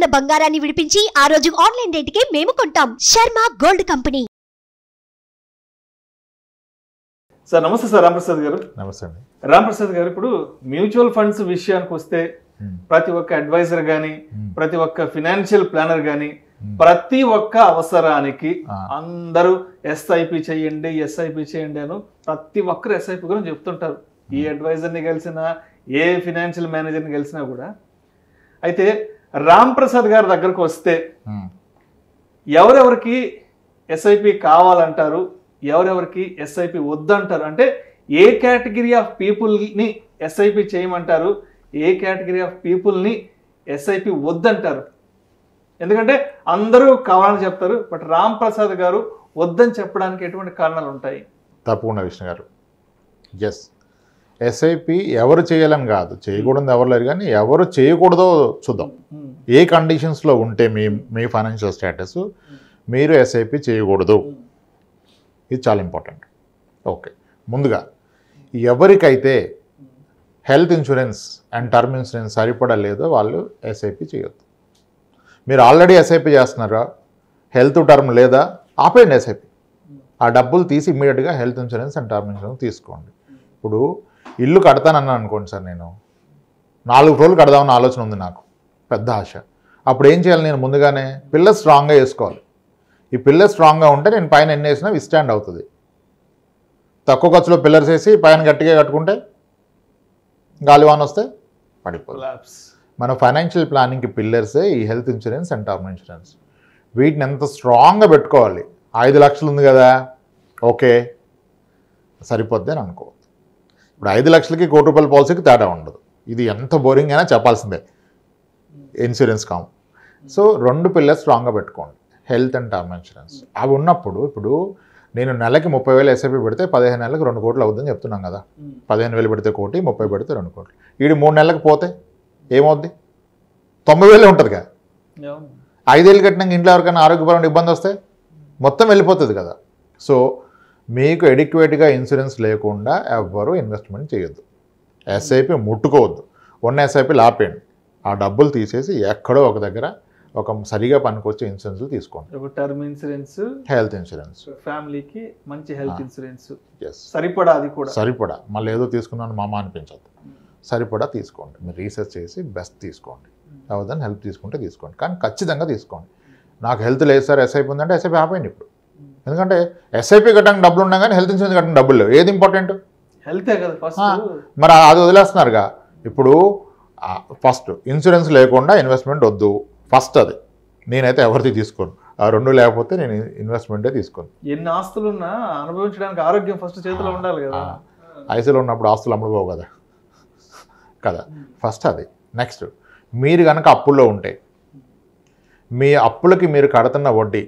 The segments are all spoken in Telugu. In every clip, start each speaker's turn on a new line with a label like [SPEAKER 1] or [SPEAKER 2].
[SPEAKER 1] ఉన్న బంగారాన్ని విడిపించి ఆ రోజు ఆన్లైన్ రేటుకే మేము కొంటాం. Sharma gold company.
[SPEAKER 2] సార్ నమస్తే సార్ రాంప్రసాద్ గారు.
[SPEAKER 3] నమస్తే అండి.
[SPEAKER 2] రాంప్రసాద్ గారు, ఇప్పుడు మ్యూచువల్ ఫండ్స్ విషయానికి వస్తే ప్రతి ఒక్క అడ్వైజర్ గానీ, ప్రతి ఒక్క ఫినాన్షియల్ ప్లానర్ గానీ, ప్రతి ఒక్క అవసరానికి అందరూ ఎస్ఐపి చేయండి అని ప్రతి ఒక్కరు ఎస్ఐపి గురించి చెప్తుంటారు. ఈ అడ్వైజర్ని కలిసినా, ఏ ఫినాన్షియల్ మేనేజర్ని కలిసినా కూడా. అయితే రాంప్రసాద్ గారి దగ్గరకు వస్తే ఎవరెవరికి ఎస్ఐపి కావాలంటారు, ఎవరెవరికి ఎస్ఐపి వద్దంటారు? అంటే ఏ కేటగిరీ ఆఫ్ పీపుల్ని ఎస్ఐపి చేయమంటారు, ఏ కేటగిరీ ఆఫ్ పీపుల్ని ఎస్ఐపి వద్దంటారు? ఎందుకంటే అందరూ కావాలని చెప్తారు, బట్ రాంప్రసాద్ గారు వద్దని చెప్పడానికి ఎటువంటి కారణాలు ఉంటాయి?
[SPEAKER 3] తప్పకుండా విష్ణు గారు. ఎస్, ఎస్ఐపి ఎవరు చేయాలని కాదు, చేయకూడదు ఎవరు లేరు, కానీ ఎవరు చేయకూడదో చూద్దాం. ఏ కండిషన్స్లో ఉంటే మీ ఫైనాన్షియల్ స్టేటస్ మీరు ఎస్ఐపి చేయకూడదు, ఇది చాలా ఇంపార్టెంట్. ఓకే, ముందుగా ఎవరికైతే health insurance and term insurance సరిపడలేదో వాళ్ళు ఎస్ఐపి చేయొద్దు. మీరు ఆల్రెడీ ఎస్ఐపి చేస్తున్నారా, హెల్త్ టర్మ్ లేదా, ఆపేయండి ఎస్ఐపి. ఆ డబ్బులు తీసి ఇమ్మీడియట్గా health insurance and term insurance తీసుకోండి. ఇప్పుడు ఇల్లు కడతానన్నాను అనుకోండి సార్, నేను 4 రోజులు కడదామని ఆలోచన ఉంది, నాకు పెద్ద ఆశ. అప్పుడు ఏం చేయాలి? నేను ముందుగానే పిల్లర్ స్ట్రాంగ్గా వేసుకోవాలి. ఈ పిల్లర్ స్ట్రాంగ్గా ఉంటే నేను పైన ఎన్ని వేసినా విస్టాండ్ అవుతుంది. తక్కువ ఖర్చులో పిల్లర్స్ వేసి పైన గట్టిగా కట్టుకుంటే గాలివాన వస్తే పడిపోతుంది. మన ఫైనాన్షియల్ ప్లానింగ్కి పిల్లర్సే ఈ health insurance and term insurance. వీటిని ఎంత స్ట్రాంగ్గా పెట్టుకోవాలి. 5 లక్షలు ఉంది కదా, ఓకే సరిపోద్ది అని అనుకోవద్దు. ఇప్పుడు 5 లక్షలకి ₹1 కోటి పాలసీకి తేడా ఉండదు. ఇది ఎంత బోరింగ్ అయినా చెప్పాల్సిందే ఇన్సూరెన్స్ కాము. సో 2 పిల్లర్స్ స్ట్రాంగ్గా పెట్టుకోండి, హెల్త్ అండ్ టర్మ్ ఇన్సూరెన్స్. అవి ఉన్నప్పుడు ఇప్పుడు నేను నెలకి 30,000 ఎస్ఐపి పెడితే 15 నెలలకు 2 కోట్లు అవుతుందని చెప్తున్నాం కదా. 15,000 పెడితే 1 కోటి, 30 పెడితే 2 కోట్లు. వీడి 3 నెలలకు పోతే ఏమవుద్ది? 90,000 ఉంటుంది కదా. 5 ఏళ్ళు కట్టినాక ఇంట్లో ఎవరికైనా ఆరోగ్యపరమైన ఇబ్బంది వస్తే మొత్తం వెళ్ళిపోతుంది కదా. సో మీకు ఎడిక్వేట్గా ఇన్సూరెన్స్ లేకుండా ఎవ్వరూ ఇన్వెస్ట్మెంట్ చేయొద్దు, ఎస్ఐపి ముట్టుకోవద్దు. ఉన్న ఎస్ఐపి ఆపేయండి. ఆ డబ్బులు తీసేసి ఎక్కడో ఒక దగ్గర ఒక సరిగా పనికొచ్చే ఇన్సూరెన్స్ తీసుకోండి.
[SPEAKER 2] ఒక టర్మ్ ఇన్సూరెన్స్,
[SPEAKER 3] హెల్త్ ఇన్సూరెన్స్,
[SPEAKER 2] ఫ్యామిలీకి మంచి హెల్త్ ఇన్సూరెన్స్
[SPEAKER 3] సరిపడా.
[SPEAKER 2] అది కూడా
[SPEAKER 3] సరిపడా, మళ్ళీ ఏదో తీసుకున్నాను మామ అనిపించద్దు. సరిపడా తీసుకోండి. మీరు రీసెర్చ్ చేసి బెస్ట్ తీసుకోండి. అవదని హెల్ప్ తీసుకుంటే తీసుకోండి, కానీ ఖచ్చితంగా తీసుకోండి. నాకు హెల్త్ లేదు సార్, ఎస్ఐపి ఉందంటే ఎస్ఐపి ఆపేయండి ఇప్పుడు. ఎందుకంటే ఎస్ఐపి కట్టడానికి డబ్బులు ఉన్నా కానీ హెల్త్ ఇన్సూరెన్స్ కట్టడానికి డబ్బులు లేవు. ఏది ఇంపార్టెంట్?
[SPEAKER 2] హెల్తే కదా ఫస్ట్.
[SPEAKER 3] మరి అది వదిలేస్తున్నారుగా. ఇప్పుడు ఫస్ట్ ఇన్సూరెన్స్ లేకుండా ఇన్వెస్ట్మెంట్ వద్దు, ఫస్ట్ అది. నేనైతే ఎవరిది తీసుకోను. ఆ 2 లేకపోతే నేను ఇన్వెస్ట్మెంటే తీసుకోను.
[SPEAKER 2] ఎన్ని ఆస్తులున్నా అనుభవించడానికి ఆరోగ్యం ఫస్ట్ చేతిలో ఉండాలి కదా.
[SPEAKER 3] ఐసీలో ఉన్నప్పుడు ఆస్తులు అమ్ముడుపోవు కదా కదా, ఫస్ట్ అది. నెక్స్ట్, మీరు కనుక అప్పుల్లో ఉంటే మీ అప్పులకి మీరు కడుతున్న వడ్డీ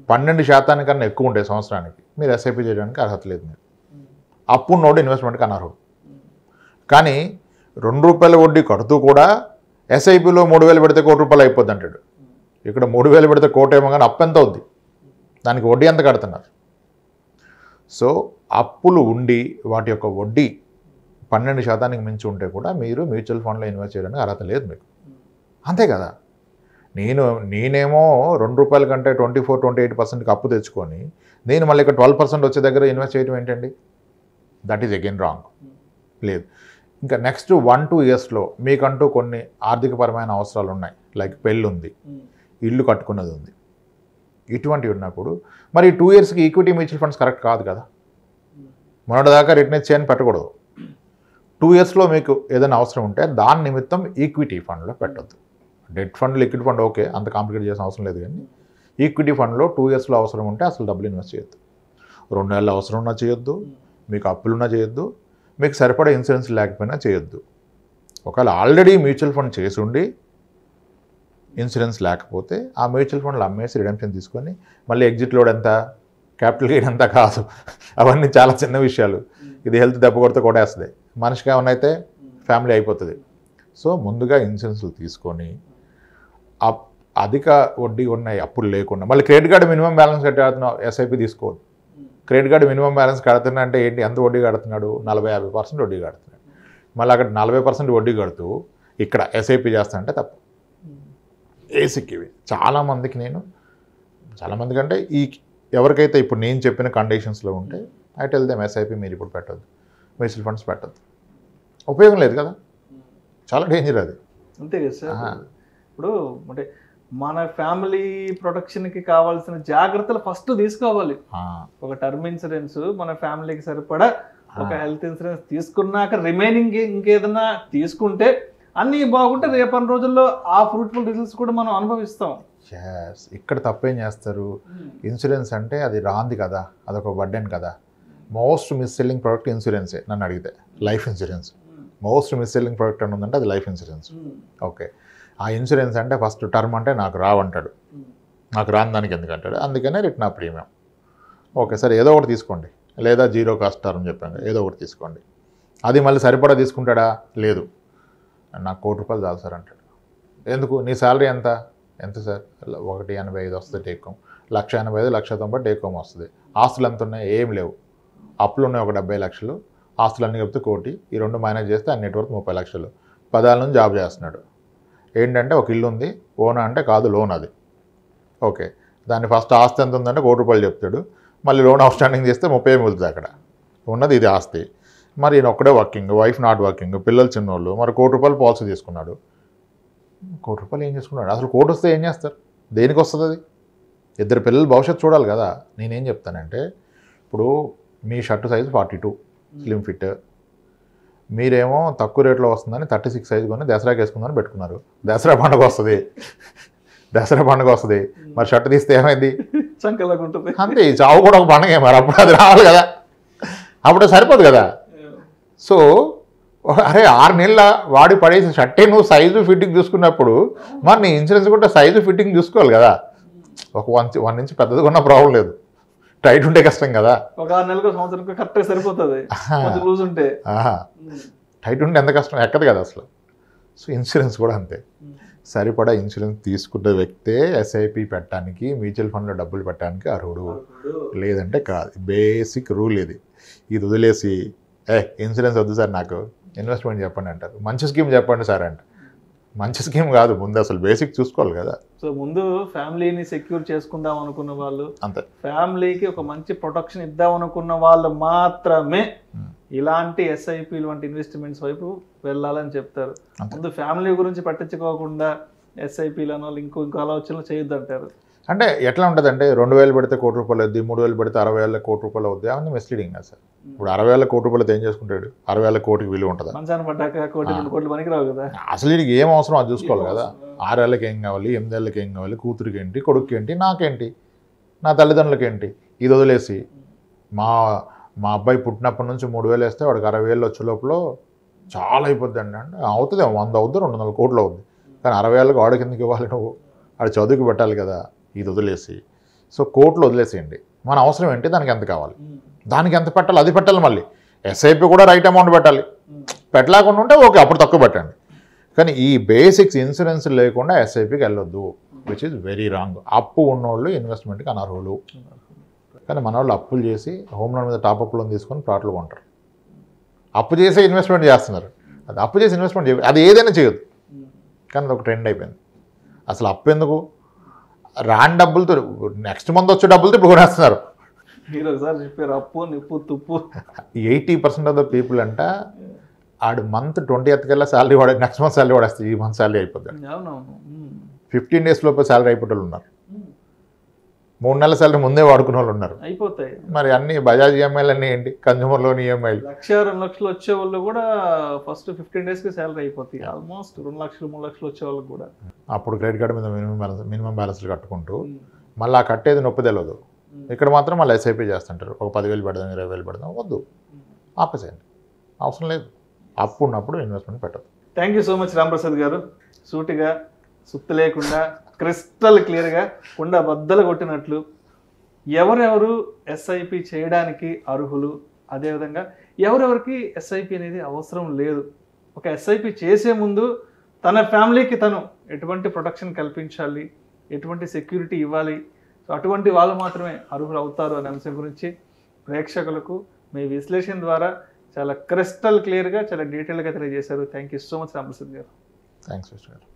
[SPEAKER 3] 12% కన్నా ఎక్కువ ఉంటే సంవత్సరానికి, మీరు ఎస్ఐపి చేయడానికి అర్హత లేదు. మీరు అప్పు నోటు ఇన్వెస్ట్మెంట్కి అనర్హుడు. కానీ ₹2 వడ్డీ కడుతూ కూడా ఎస్ఐపిలో 3,000 పెడితే ₹1 కోటి అయిపోద్ది అంటాడు. ఇక్కడ 3,000 పెడితే ₹1 కోటి ఏమో, కానీ అప్పు ఎంత అవుద్ది? దానికి వడ్డీ ఎంత కడుతున్నారు? సో అప్పులు ఉండి వాటి యొక్క వడ్డీ 12%కి మించి ఉంటే కూడా మీరు మ్యూచువల్ ఫండ్లో ఇన్వెస్ట్ చేయడానికి అర్హత లేదు మీకు. అంతే కదా. నేనేమో ₹2 కంటే 24-28%కి అప్పు తెచ్చుకొని నేను మళ్ళీ ఇక్కడ 12% వచ్చే దగ్గర ఇన్వెస్ట్ చేయడం ఏంటండి? That is again wrong. లేదు. ఇంకా నెక్స్ట్ 1-2 ఇయర్స్లో మీకంటూ కొన్ని ఆర్థికపరమైన అవసరాలు ఉన్నాయి, లైక్ పెళ్ళి ఉంది, ఇల్లు కట్టుకున్నది ఉంది. ఇటువంటివి ఉన్నప్పుడు మరి 2 ఇయర్స్కి ఈక్విటీ మ్యూచువల్ ఫండ్స్ కరెక్ట్ కాదు కదా. మొన్నటిదాకా రిటర్న్ చేయని పెట్టకూడదు. 2 ఇయర్స్లో మీకు ఏదైనా అవసరం ఉంటే దాని నిమిత్తం ఈక్విటీ ఫండ్లో పెట్టద్దు. Debt fund, liquid fund okay, అంత కాంప్లికేట్ చేసిన అవసరం లేదు. కానీ ఈక్విటీ ఫండ్లో 2 ఇయర్స్లో అవసరం ఉంటే అసలు డబ్బులు ఇన్వెస్ట్ చేయొద్దు. 2 నెలల అవసరం ఉన్నా చేయొద్దు, మీకు అప్పులున్నా చేయొద్దు, మీకు సరిపడా ఇన్సూరెన్స్ లేకపోయినా చేయొద్దు. ఒకవేళ ఆల్రెడీ మ్యూచువల్ ఫండ్ చేసి ఉండి ఇన్సూరెన్స్ లేకపోతే ఆ మ్యూచువల్ ఫండ్లు అమ్మేసి రిడెంప్షన్ తీసుకొని మళ్ళీ ఎగ్జిట్ లోడ్ ఎంత, క్యాపిటల్ గెయిన్ ఎంత కాదు, అవన్నీ చాలా చిన్న విషయాలు. ఇది హెల్త్ దెబ్బ కొడితే కొట్టేస్తుంది, మనిషికి ఏమన్నా అయితే ఫ్యామిలీ అయిపోతుంది. సో ముందుగా ఇన్సూరెన్స్లు తీసుకొని అధిక వడ్డీ ఉన్నాయి అప్పులు లేకుండా, మళ్ళీ క్రెడిట్ కార్డు మినిమం బ్యాలెన్స్ కట్టేస్తున్నావు, ఎస్ఐపి తీసుకోవద్దు. క్రెడిట్ కార్డు మినిమం బ్యాలెన్స్ కడుతున్నా అంటే ఏంటి, ఎంత వడ్డీ కడుతున్నాడు? 40-50% వడ్డీ కడుతున్నాడు. మళ్ళీ అక్కడ 40% వడ్డీ కడుతూ ఇక్కడ ఎస్ఐపి చేస్తానంటే తప్పు. బేసిక్ ఇవి. చాలామందికి అంటే ఎవరికైతే ఇప్పుడు నేను చెప్పిన కండిషన్స్లో ఉంటే ఐ టెల్ దెమ్ ఎస్ఐపి మీరు ఇప్పుడు పెట్టద్దు, మ్యూచువల్ ఫండ్స్ పెట్టద్దు, ఉపయోగం లేదు కదా, చాలా డేంజర్ అది.
[SPEAKER 2] అంతే కదా సార్. ఇప్పుడు అంటే మన ఫ్యామిలీ ప్రొటెక్షన్కి కావాల్సిన జాగ్రత్తలు ఫస్ట్ తీసుకోవాలి. ఒక టర్మ్ ఇన్సూరెన్స్ మన ఫ్యామిలీకి సరిపడా, ఒక హెల్త్ ఇన్సూరెన్స్ తీసుకున్నాక రిమైనింగ్ ఇంకేదన్నా తీసుకుంటే అన్నీ బాగుంటే రేపటి రోజుల్లో ఆ ఫ్రూట్ఫుల్ రిజల్ట్స్ కూడా మనం అనుభవిస్తాం.
[SPEAKER 3] ఇక్కడ తప్పేం చేస్తారు, ఇన్సూరెన్స్ అంటే అది రాంది కదా, అదొక బర్డెన్ కదా. మోస్ట్ మిస్ సెల్లింగ్ ప్రోడక్ట్ ఇన్సూరెన్సే నన్ను అడిగితే, life insurance. Most miss selling product అని ఉందంటే అది లైఫ్ ఇన్సూరెన్స్. ఓకే, ఆ ఇన్సూరెన్స్ అంటే ఫస్ట్ టర్మ్ అంటే నాకు రావంటాడు, నాకు రాని దానికి ఎందుకంటాడు, అందుకనే return of premium. Okay sir, ఏదో ఒకటి తీసుకోండి, లేదా జీరో కాస్ట్ టర్మ్ చెప్పాను, ఏదో ఒకటి తీసుకోండి. అది మళ్ళీ సరిపడా తీసుకుంటాడా, లేదు నాకు ₹1,00,00,000 చాలు సార్ అంటాడు. ఎందుకు, నీ శాలరీ ఎంత సార్, 185 వస్తుంది టేక్ హోమ్, 185, 190 టేక్ హోమ్ వస్తుంది. ఆస్తులు ఎంత ఉన్నాయి, ఏం లేవు, అప్పులు ఉన్నాయి ఒక 70 లక్షలు, ఆస్తులు అన్నీ చెప్తే 1 కోటి, ఈ 2 మేనేజ్ చేస్తే అన్ని నెట్వర్క్ 30 లక్షలు, 10 ఏళ్ళ నుంచి జాబ్ చేస్తున్నాడు. ఏంటంటే ఒక ఇల్లు ఉంది, ఓనా అంటే కాదు లోన్ అది. ఓకే, దాన్ని ఫస్ట్ ఆస్తి ఎంత ఉందంటే ₹1,00,00,000 చెప్తాడు, మళ్ళీ లోన్ అవుట్ స్టాండింగ్ చేస్తే 30 మిగులుతుంది అక్కడ ఉన్నది, ఇది ఆస్తి. మరి ఈయన ఒక్కడే వర్కింగ్, వైఫ్ నాట్ వర్కింగ్, పిల్లలు చిన్నోళ్ళు, మరి ₹1,00,00,000 పాలసీ తీసుకున్నాడు. ₹1,00,00,000 ఏం చేసుకున్నాడు, అసలు 1,00,00,000 వస్తే ఏం చేస్తారు, దేనికి వస్తుంది అది, 2 పిల్లలు భవిష్యత్తు చూడాలి కదా. నేనేం చెప్తానంటే, ఇప్పుడు మీ షర్టు సైజు 42 స్లిమ్ ఫిట్, మీరేమో తక్కువ రేట్లో వస్తుందని 36 సైజు కొని దసరాకి వేసుకుందని పెట్టుకున్నారు. దసరా పండుగ వస్తుంది, మరి షర్ట్ తీస్తే ఏమైంది, అంతే. ఈ చావు కూడా ఒక పండుగ, మరి అప్పుడు అది రావాలి కదా, అప్పుడు సరిపోదు కదా. సో అరే 6 నెలల వాడి పడేసి షర్టే నువ్వు సైజు ఫిట్టింగ్ చూసుకున్నప్పుడు మరి నీ ఇన్సూరెన్స్ కూడా సైజు ఫిట్టింగ్ చూసుకోవాలి కదా. ఒక 1 ఇంచ్ పెద్దది కొన్న ప్రాబ్లం లేదు, టైట్ ఉంటే కష్టం కదా.
[SPEAKER 2] ఒక 6 నెలలకు సంవత్సరం కరెక్ట్గా సరిపోతుంది, లూజ్ ఉంటే
[SPEAKER 3] టైట్ ఉంటే ఎంత కష్టం, ఎక్కదు కదా అసలు. సో ఇన్సూరెన్స్ కూడా అంతే, సరిపడా ఇన్సూరెన్స్ తీసుకున్న వ్యక్తే ఎస్ఐపి పెట్టడానికి, మ్యూచువల్ ఫండ్లో డబ్బులు పెట్టడానికి అర్హుడు, లేదంటే కాదు. బేసిక్ రూల్ ఇది వదిలేసి ఇన్సూరెన్స్ వద్దు సార్ నాకు ఇన్వెస్ట్మెంట్ చెప్పండి అంటారు. మంచి స్కీమ్ చెప్పండి సార్ అంటే, మంచి స్కీమ్ కాదు, ముందు అసలు బేసిక్ చూసుకోవాలి కదా.
[SPEAKER 2] సో ముందు ఫ్యామిలీని సెక్యూర్ చేసుకుందాం అనుకున్న వాళ్ళు,
[SPEAKER 3] అంతే,
[SPEAKER 2] ఫ్యామిలీకి ఒక మంచి ప్రొటెక్షన్ ఇద్దాం అనుకున్న వాళ్ళు మాత్రమే ఇలాంటి ఎస్ఐపి వంటి ఇన్వెస్ట్మెంట్స్ వైపు వెళ్ళాలని చెప్తారు. ముందు ఫ్యామిలీ గురించి పట్టించుకోకుండా ఎస్ఐపీలను ఇంకో ఆలోచనలు చేయొద్దు అంటారు.
[SPEAKER 3] అంటే ఎట్లా ఉంటుంది అంటే 2,000 పెడితే ₹1,00,00,000 అవుద్ది, 3,000 పెడితే 60,000 ₹1,00,00,000 అవుద్ది, అవన్నీ మిస్లీడింగ్ కదా సార్. ఇప్పుడు 60,000 ₹1,00,00,000 ఏం చేసుకుంటాడు, 60,000 కోటికి విలువ ఉంటుందా,
[SPEAKER 2] మంచాన్ని పడ్డాక 1,00,00,000 పనికి రావు కదా.
[SPEAKER 3] అసలు వీడికి ఏం అవసరం అది చూసుకోవాలి కదా. 6 ఏళ్ళకి ఏం కావాలి, 8 ఏళ్ళకి ఏం కావాలి, కూతురికి ఏంటి, కొడుకు ఏంటి, నాకేంటి, నా తల్లిదండ్రులకి ఏంటి, ఇది వదిలేసి మా అబ్బాయి పుట్టినప్పటి నుంచి 3,000 వేస్తే వాడికి 60,000 వచ్చే లోపల చాలా అయిపోద్ది అండి. అంటే అవుతుంది, 100 అవుద్ది, 200 కోట్లు అవుద్ది, కానీ 60,000 వాడికి ఎందుకు ఇవ్వాలి, నువ్వు వాడి చదువుకి పెట్టాలి కదా. ఇది వదిలేసి సో కోట్లు వదిలేసేయండి, మన అవసరం ఏంటి, దానికి ఎంత కావాలి, దానికి ఎంత పెట్టాలి అది పెట్టాలి. మళ్ళీ ఎస్ఐపి కూడా రైట్ అమౌంట్ పెట్టాలి, పెట్టలేకుండా ఉంటే ఓకే అప్పుడు తక్కువ పెట్టండి, కానీ ఈ బేసిక్స్ ఇన్సూరెన్స్ లేకుండా ఎస్ఐపికి వెళ్ళొద్దు, విచ్ ఈజ్ వెరీ రాంగ్. అప్పు ఉన్నోళ్ళు ఇన్వెస్ట్మెంట్కి అనర్హులు, కానీ మన వాళ్ళు అప్పులు చేసి హోమ్ లోన్ మీద టాప్అప్ లోన్ తీసుకొని ప్లాట్లు కొంటారు, అప్పు చేసే ఇన్వెస్ట్మెంట్ చేస్తున్నారు. అది అప్పు చేసి ఇన్వెస్ట్మెంట్ చేయదు, అది ఏదైనా చేయదు, కానీ అది ఒక ట్రెండ్ అయిపోయింది. అసలు అప్పు ఎందుకు, రాని డబ్బులతో నెక్స్ట్ మంత్ వచ్చే డబ్బులతో ఇప్పుడు కొనేస్తున్నారు.
[SPEAKER 2] మీరు ఒకసారి చెప్పారు అప్పు నిప్పు తుప్పు.
[SPEAKER 3] 80% ఆఫ్ ద పీపుల్ అంట ఆడు మంత్ 20th కల్లా శాలరీ వాడే, నెక్స్ట్ మంత్ శాలరీ వాడేస్తే ఈ మంత్ శాలరీ అయిపోద్ది. 15 days లోపే శాలరీ అయిపోయే వాళ్ళు ఉన్నారు, 3 నెలల శాలరీ ముందే వాడుకునే వాళ్ళు ఉన్నారు,
[SPEAKER 2] అయిపోతాయి.
[SPEAKER 3] మరి అన్ని బజాజ్ ఈఎంఐలు అన్నీ ఏంటి, కన్జ్యూమర్ లోన్ ఈఎంఐలు,
[SPEAKER 2] 1,00,000, 2,00,000 వచ్చే వాళ్ళు కూడా ఫస్ట్ 15 days కి శాలరీ అయిపోతాయి. ఆల్మోస్ట్ 2,00,000, 3,00,000 వచ్చే వాళ్ళకి కూడా
[SPEAKER 3] అప్పుడు క్రెడిట్ కార్డు మీద మినిమం బ్యాలెన్స్లు కట్టుకుంటూ మళ్ళీ ఆ కట్టేది నొప్పి తెలియదు. ఇక్కడ మాత్రం మళ్ళీ ఎస్ఐపి చేస్తుంటారు, ఒక 10,000 పెడదాం, 20,000 పెడదాం, వద్దు ఆపేసేయండి, అవసరం లేదు. అప్పు ఉన్నప్పుడు ఇన్వెస్ట్మెంట్ పెట్టదు.
[SPEAKER 2] Thank you so much Ramprasad గారు. సూటిగా సుత్తు లేకుండా క్రిస్టల్ క్లియర్గా కుండ బద్దలు కొట్టినట్లు ఎవరెవరు ఎస్ఐపి చేయడానికి అర్హులు, అదేవిధంగా ఎవరెవరికి ఎస్ఐపి అనేది అవసరం లేదు, ఒక ఎస్ఐపి చేసే ముందు తన ఫ్యామిలీకి తను ఎటువంటి ప్రొటెక్షన్ కల్పించాలి, ఎటువంటి సెక్యూరిటీ ఇవ్వాలి, సో అటువంటి వాళ్ళు మాత్రమే అర్హులు అవుతారు అనే అంశం గురించి ప్రేక్షకులకు మీ విశ్లేషణ ద్వారా చాలా క్రిస్టల్ క్లియర్గా చాలా డీటెయిల్గా తెలియజేశారు. Thank you so much Ramprasad గారు.
[SPEAKER 3] థ్యాంక్స్ విష్ణు గారు.